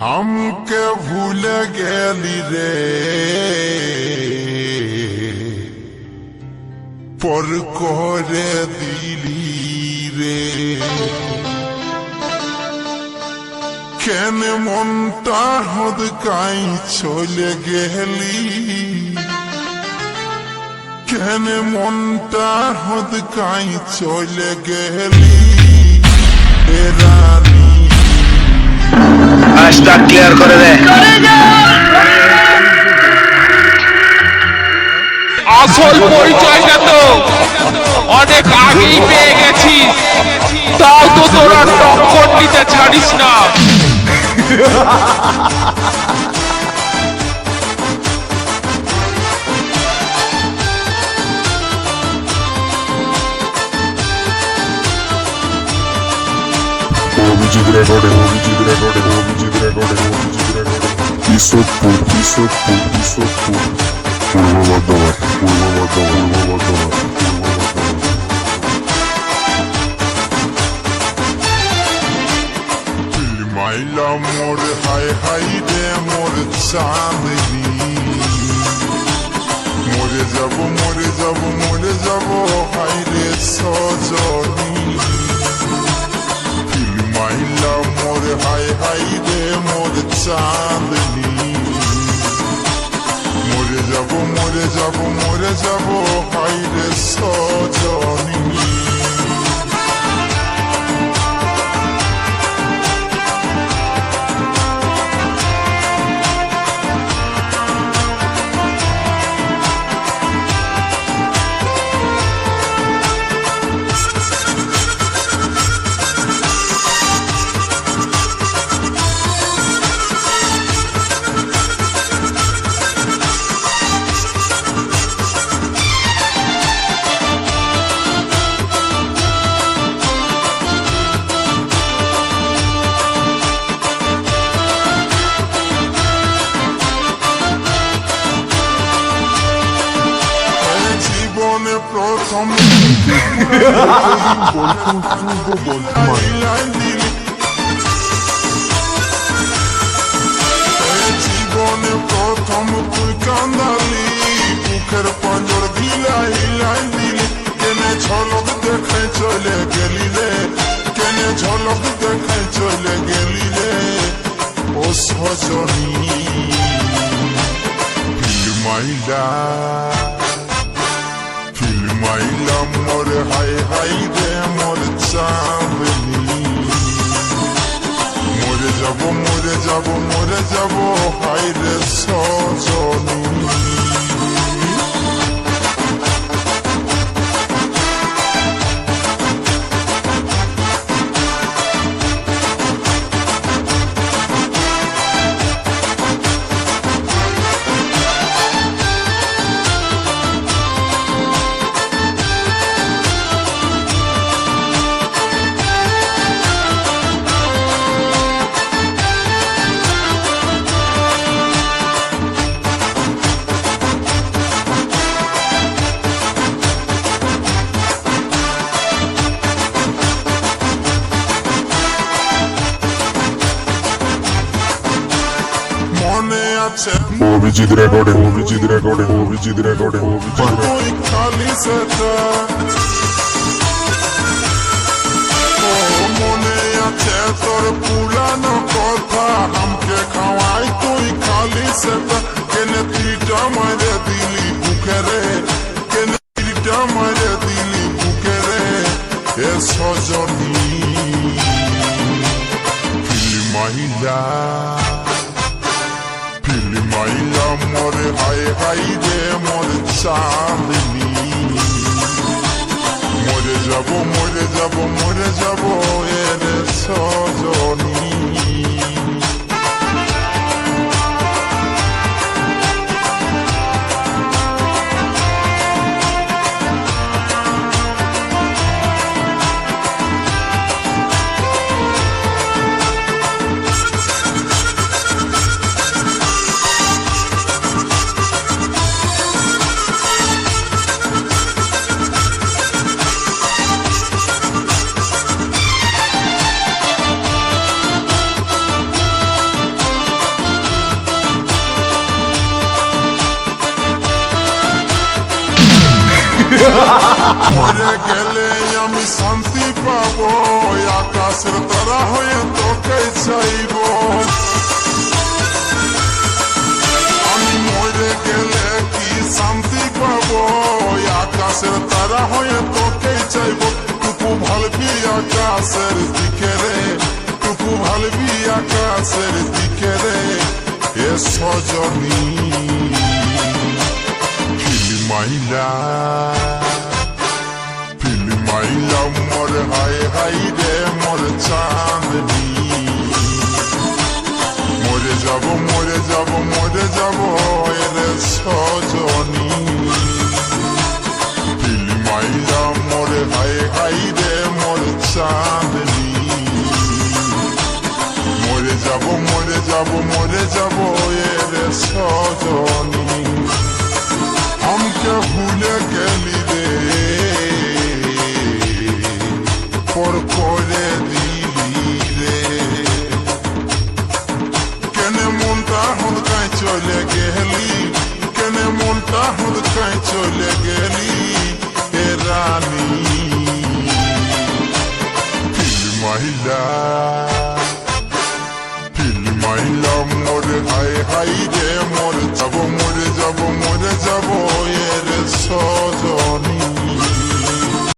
हमके भूल गेली रे पर करे दिली रे কেন মনটা হদকাই চলে গেলি কেন মনটা হদকাই চলে গেলি এ রানী আজটা ক্লিয়ার করে দে আসল পরিচয়টা তো অনেক আগেই পেয়ে গেছিস তাও তো তোরা টক্কর নিতে ছাড়িস না অভিজিৎ রেকর্ডে ঈশ্বরপুর পূর্ব বর্ধমান মাইলা মোর হাই হাই রে মোর চাঁদনি মরে যাব হাই রে সজনী মাইলা মোর হাই হাই রে মোর চাঁদনি মরে যাব হাই রে সজনী প্রথম জীবনে প্রথম তুই কান্দালি বুকের পাঁজর হিলাই দিলি কেনে ঝলক দেখে চলে গেলি রে কেনে ঝলক দেখে চলে গেলি রে ও সজনী মাইলা মাইলা মোর হাই হাই রে মোর চাঁদনি মরে যাব হাই রে সজনী অভিজিৎ রেকর্ডে খালি সেটা মনে আছে তোর পুরানো কথা আমাকে খাওয়াই তুই খালি সেটা কেনে তিনটা মারে দিলি বুকে রে কেনে তিনটা মারে দিলি বুকে রে এ সজনী মাইলা মোর হাই হাই রে মোর চাঁদনি মরে যাব এর সজনী মরে গেলে আমি শান্তি পাবো, আকাশের তারা হয়ে তোকে চাইব। আমি মরে গেলে কি শান্তি পাবো, আকাশের তারা হয়ে তোকে চাইব। টুকু ভালবি আকাশের দিকে রে, টুকু ভালবি আকাশের দিকে রে, এ সজনী ফিল্মাইলা ফিল্মাইলা মোর হাই হাই রে মোর চাঁদনি। মরে যাব মরে যাব মরে যাব রে সজনী, ফিল্মাইলা মোর হাই হাই রে মোর চাঁদনি। মরে যাব মরে যাব মরে যাব রে সজনী।